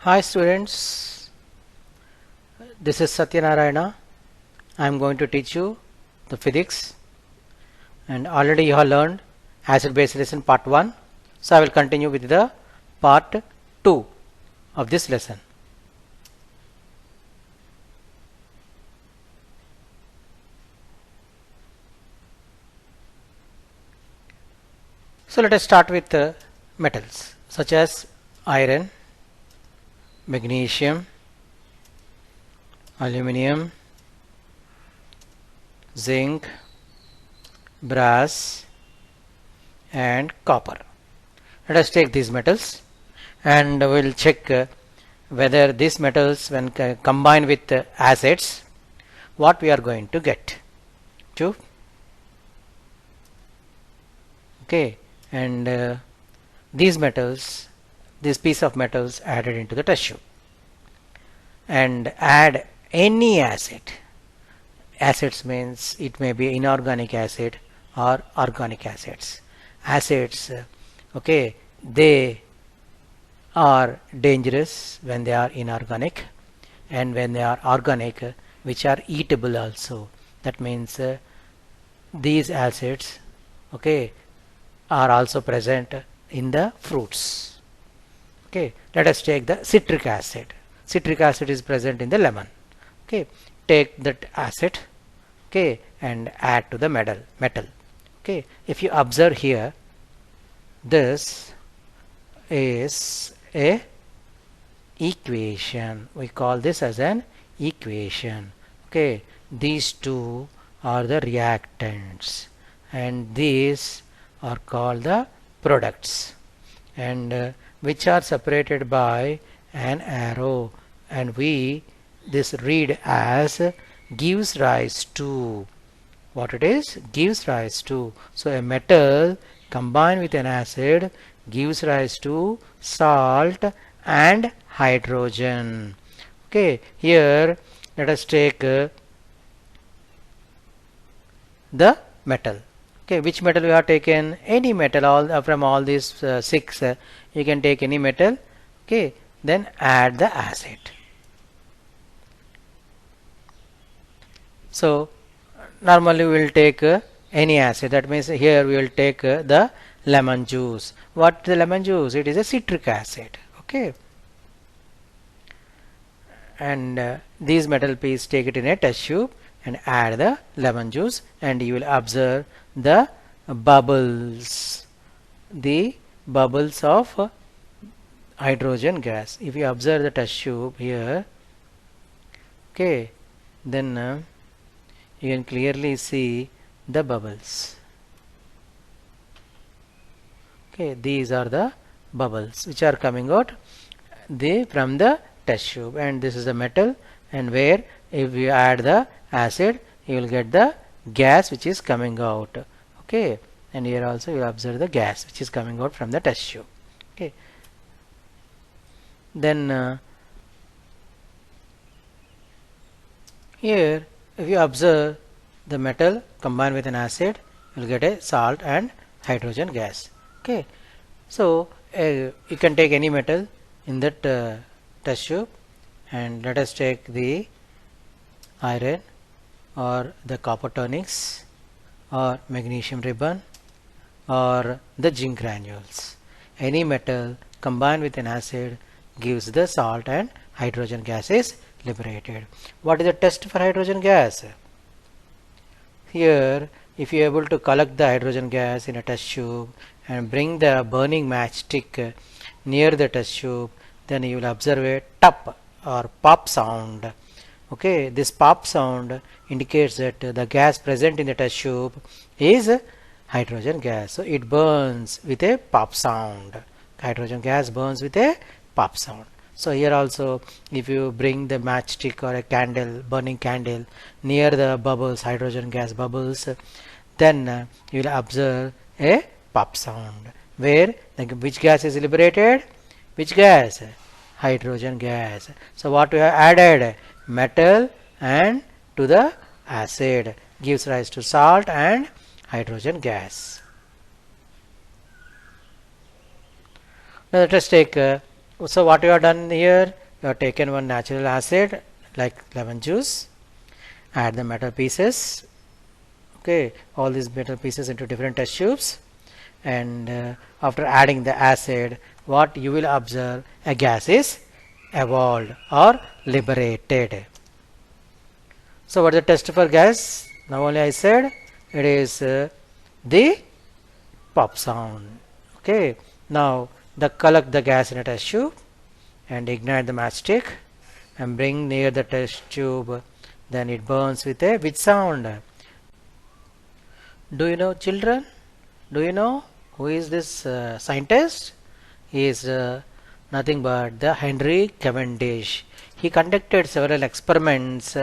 Hi students, this is Satyanarayana. I am going to teach you the physics, and already you have learned acid base lesson part 1. So I will continue with the part 2 of this lesson. So let us start with metals such as iron, magnesium, aluminum, zinc, brass and copper. Let us take these metals and we will check whether these metals when combined with acids, what we are going to get. Okay, and these metals, this piece of metals added into the test tube, and add any acid. Acids means it may be inorganic acid or organic acids. Acids, okay, they are dangerous when they are inorganic, and when they are organic, which are eatable also. That means these acids, okay, are also present in the fruits. Okay, let us take the citric acid. Citric acid is present in the lemon. Okay, take that acid, okay, and add to the metal. Okay, if you observe here, this is a equation. We call this as an equation. Okay, these two are the reactants and these are called the products, and which are separated by an arrow, and we this read as gives rise to. What it is? Gives rise to. So a metal combined with an acid gives rise to salt and hydrogen. Okay, here let us take the metal. Okay, which metal we have taken? Any metal, all from all these six, you can take any metal. Okay, then add the acid. So normally we will take any acid. That means here we will take the lemon juice. What the lemon juice? It is a citric acid. Okay, and these metal piece, take it in a test tube and add the lemon juice, and you will observe the bubbles, of hydrogen gas. If you observe the test tube here, okay, then you can clearly see the bubbles. Okay, these are the bubbles which are coming out from the test tube, and this is the metal, and where if you add the acid you will get the gas which is coming out. Okay, and here also you observe the gas which is coming out from the test tube. Okay, then here if you observe the metal combined with an acid, you will get a salt and hydrogen gas. Okay, so you can take any metal in that test tube, and let us take the iron or the copper tonics or magnesium ribbon or the zinc granules. Any metal combined with an acid gives the salt and hydrogen gas is liberated. What is the test for hydrogen gas? Here, if you are able to collect the hydrogen gas in a test tube and bring the burning matchstick near the test tube, then you will observe a tup or pop sound. Okay, this pop sound indicates that the gas present in the test tube is hydrogen gas. So it burns with a pop sound. Hydrogen gas burns with a pop sound. So here also, if you bring the matchstick or a candle, burning candle, near the bubbles, hydrogen gas bubbles, then you will observe a pop sound. Where which gas is liberated? Which gas? Hydrogen gas. So what we have added? Metal and to the acid gives rise to salt and hydrogen gas. Now let us take So what you have done here, you have taken one natural acid like lemon juice, add the metal pieces, okay, all these metal pieces into different test tubes, and after adding the acid, what you will observe, a gas is evolved or liberated. So what is the test for gas? Now only I said it is the pop sound. Okay, now collect the gas in a test tube and ignite the matchstick and bring near the test tube, then it burns with a which sound? Do you know, children? Do you know who is this scientist? He is nothing but the Henry Cavendish. He conducted several experiments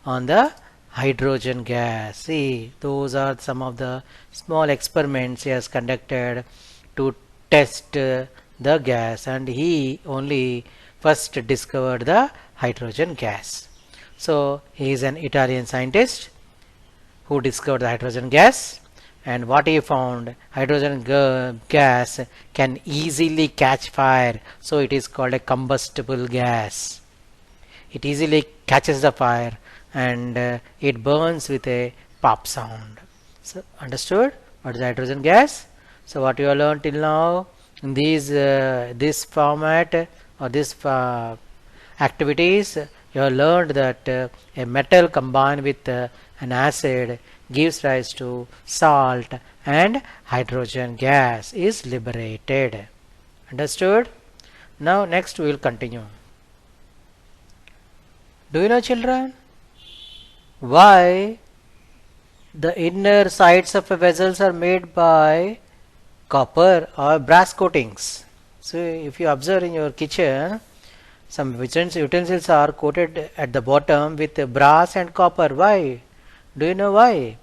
on the hydrogen gas. See, those are some of the small experiments he has conducted to test the gas, and he only first discovered the hydrogen gas. So he is an Italian scientist who discovered the hydrogen gas, and what he found, hydrogen gas can easily catch fire, so it is called a combustible gas. It easily catches the fire and it burns with a pop sound. So understood what is hydrogen gas? So what you have learned till now in these this format or this activities, you have learned that a metal combined with an acid gives rise to salt and hydrogen gas is liberated. Understood? Now next we will continue. Do you know, children, why the inner sides of a vessels are made by copper or brass coatings? So if you observe in your kitchen, some utensils are coated at the bottom with brass and copper. Why? Do you know why?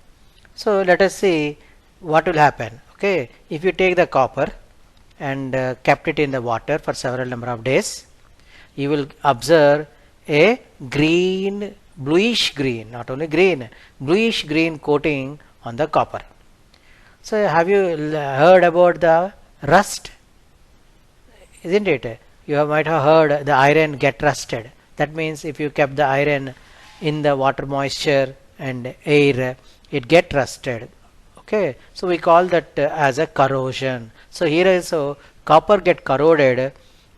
So let us see what will happen. Okay, if you take the copper and kept it in the water for several number of days, you will observe a green, bluish green, not only green, bluish green coating on the copper. So have you heard about the rust? Isn't it? You might have heard the iron get rusted. That means if you kept the iron in the water moisture and air, it get rusted. Okay, so we call that as a corrosion. So here also copper get corroded,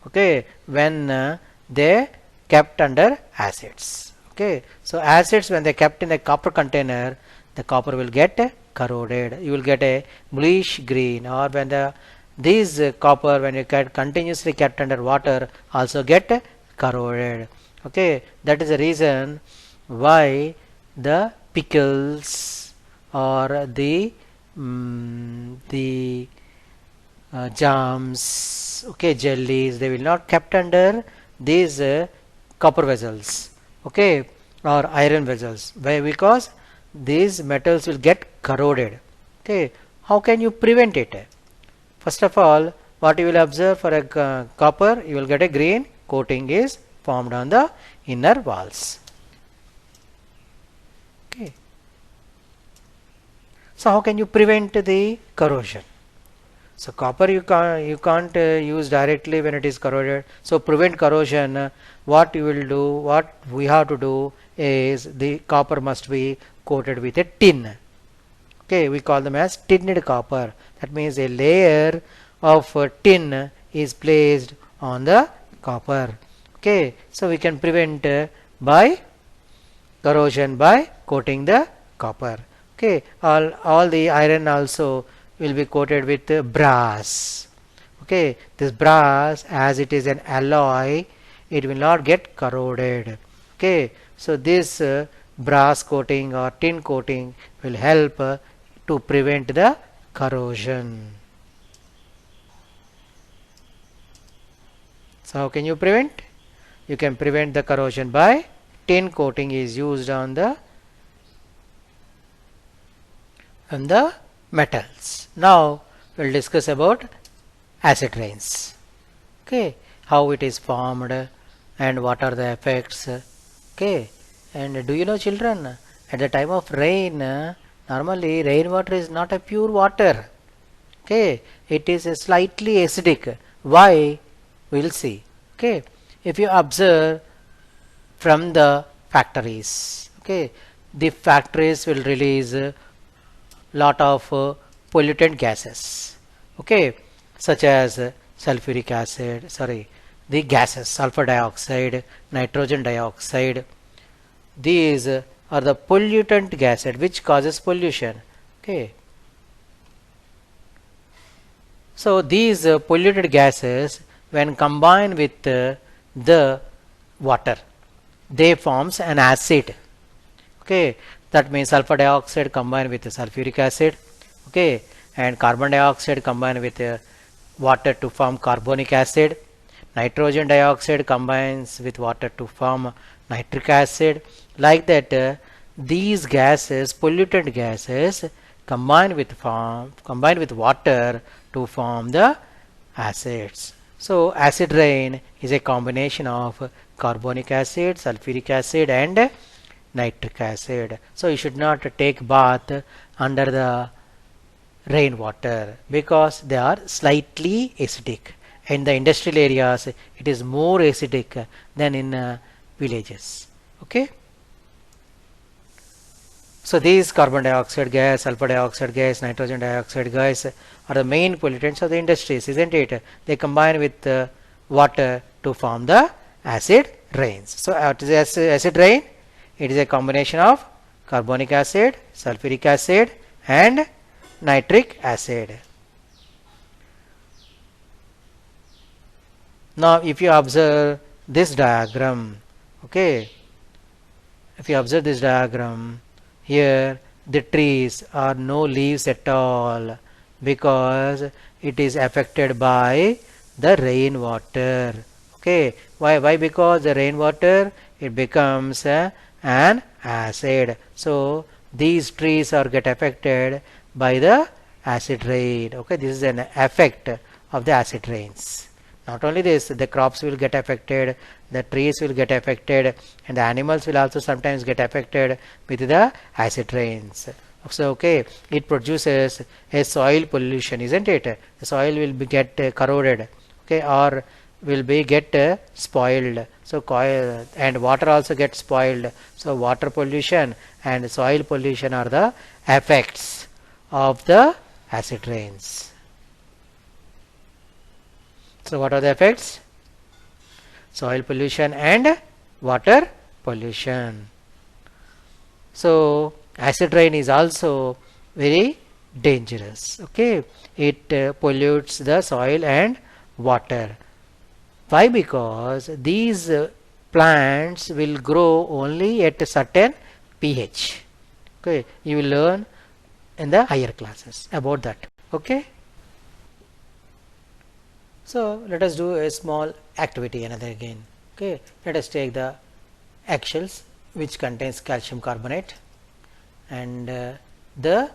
okay, when they kept under acids. Okay, so acids, when they kept in a copper container, the copper will get corroded. You will get a bluish green, or when these copper, when you continuously kept under water, also get corroded. Okay, that is the reason why the pickles or the jams, okay, jellies, they will not kept under these copper vessels, okay, or iron vessels. Why? Because these metals will get corroded. Okay, how can you prevent it? First of all, what you will observe for a copper, you will get a green coating is formed on the inner walls. Okay. So how can you prevent the corrosion? So copper you can't use directly when it is corroded. So prevent corrosion, what you will do, what we have to do is the copper must be coated with a tin. Okay, we call them as tinned copper. That means a layer of tin is placed on the copper. Okay, so we can prevent by corrosion by coating the copper. Okay, all the iron also will be coated with brass. Okay, this brass, as it is an alloy, it will not get corroded. Okay, so this brass coating or tin coating will help to prevent the corrosion. So how can you prevent? You can prevent the corrosion by tin coating is used on the metals. Now we'll discuss about acid rains. Okay, how it is formed and what are the effects. Okay, and do you know, children, at the time of rain, normally rainwater is not a pure water. Okay, it is a slightly acidic. Why? we will see. Okay, if you observe from the factories, okay, the factories will release lot of pollutant gases, okay, such as sulfuric acid, sorry, the gases, sulfur dioxide, nitrogen dioxide. These are the pollutant gases which causes pollution. Okay, so these polluted gases, when combined with the water, they forms an acid. Okay, that means sulfur dioxide combined with sulfuric acid, okay, and carbon dioxide combined with water to form carbonic acid. Nitrogen dioxide combines with water to form nitric acid. Like that, these gases, pollutant gases, combined with water to form the acids. So acid rain is a combination of carbonic acid, sulfuric acid, and nitric acid. So you should not take bath under the rainwater because they are slightly acidic. In the industrial areas, it is more acidic than in villages. Okay. So these carbon dioxide gas, sulfur dioxide gas, nitrogen dioxide gas are the main pollutants of the industries, isn't it? They combine with water to form the acid rains. So what is acid rain? It is a combination of carbonic acid, sulfuric acid, and nitric acid. Now if you observe this diagram, okay, if you observe this diagram, here the trees are no leaves at all because it is affected by the rainwater. Okay, why? Because the rainwater, it becomes an acid. So these trees are get affected by the acid rain. Okay, this is an effect of the acid rains. Not only this, the crops will get affected, the trees will get affected, and the animals will also sometimes get affected with the acid rains. So okay, it produces a soil pollution, isn't it? The soil will be get corroded, okay, or will be get spoiled. So coil and water also gets spoiled. So water pollution and soil pollution are the effects of the acid rains. So what are the effects? Soil pollution and water pollution. So acid rain is also very dangerous. Okay, it pollutes the soil and water. Why? Because these plants will grow only at a certain pH. Okay, you will learn in the higher classes about that. Okay. So let us do a small activity another again. Okay, let us take the eggshells which contains calcium carbonate and the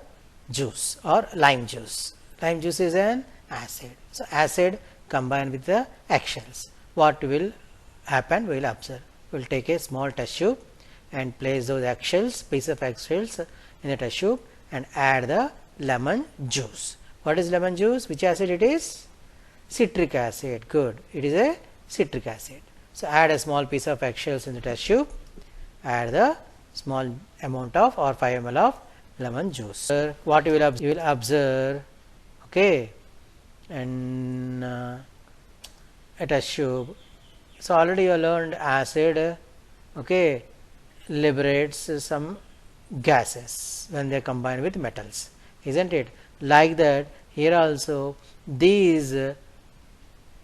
juice or lime juice. Lime juice is an acid. So acid combined with the eggshells. What will happen? We will observe. We will take a small test tube and place those eggshells, piece of eggshells in the test tube and add the lemon juice. What is lemon juice? Which acid it is? Citric acid. Good. It is a citric acid. So add a small piece of eggshells in the test tube. Add the small amount of or 5 ml of lemon juice. What you will observe, okay, and a test tube. So already you learned acid, okay, liberates some gases when they combine with metals, isn't it? Like that, here also these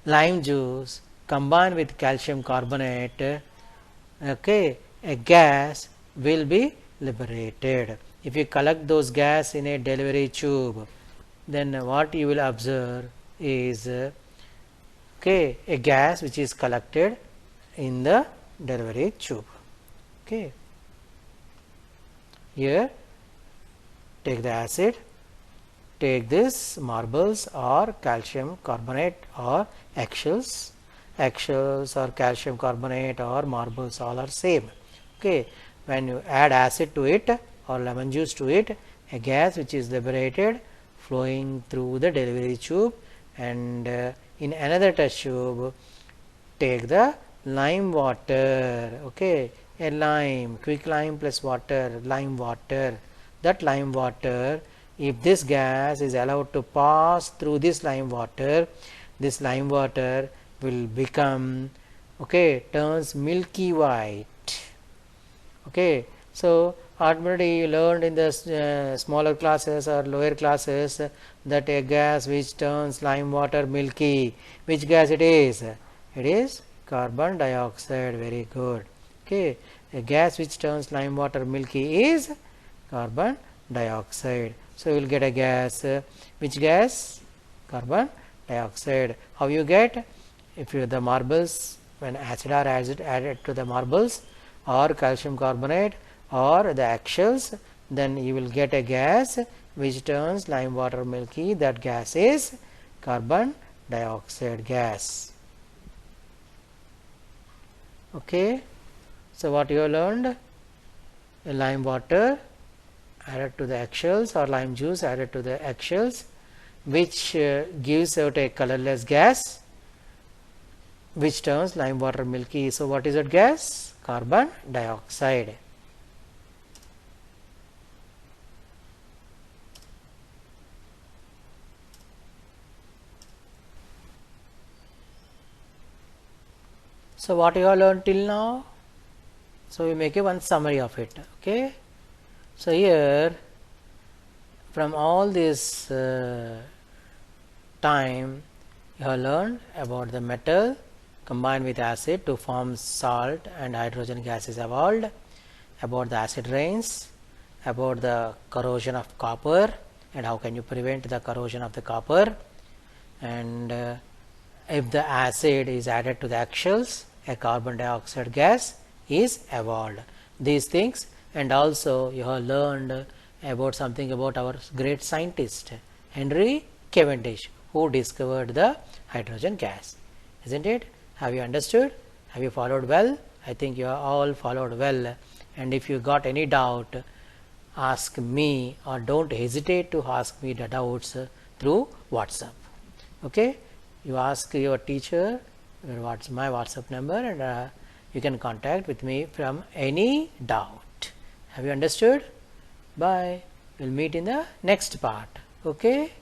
lime juice combined with calcium carbonate, okay, a gas will be liberated. If you collect those gas in a delivery tube, then what you will observe is okay, a gas which is collected in the delivery tube. Okay, here take the acid, take this marbles or calcium carbonate or eggshells. Eggshells or calcium carbonate or marbles all are same. Okay, when you add acid to it or lemon juice to it, a gas which is liberated flowing through the delivery tube, and in another test tube take the lime water, okay, a lime, quick lime plus water, lime water. That lime water, if this gas is allowed to pass through this lime water will become, okay, turns milky white. Okay, so already you learned in the smaller classes or lower classes that a gas which turns lime water milky, which gas it is? It is carbon dioxide. Very good. Okay, a gas which turns lime water milky is carbon dioxide. So you will get a gas. Which gas? Carbon dioxide. How you get? If you the marbles, when acid are added to the marbles or calcium carbonate or the eggshells, then you will get a gas which turns lime water milky. That gas is carbon dioxide gas. Okay, so what you have learned? A lime water added to the eggshells or lime juice added to the eggshells, which gives out a colorless gas which turns lime water milky. So what is that gas? Carbon dioxide. So what you have learned till now? So we make a one summary of it. Okay, so here from all this time you have learned about the metal combined with acid to form salt and hydrogen gas is evolved, about the acid rains, about the corrosion of copper and how can you prevent the corrosion of the copper, and if the acid is added to the eggshells, a carbon dioxide gas is evolved. These things, and also you have learned about something about our great scientist Henry Cavendish, who discovered the hydrogen gas, isn't it? Have you understood? Have you followed well? I think you have all followed well, and if you got any doubt, ask me, or don't hesitate to ask me the doubts through WhatsApp. Okay, you ask your teacher what's my WhatsApp number, and you can contact with me from any doubt. Have you understood? Bye. We'll meet in the next part. Okay.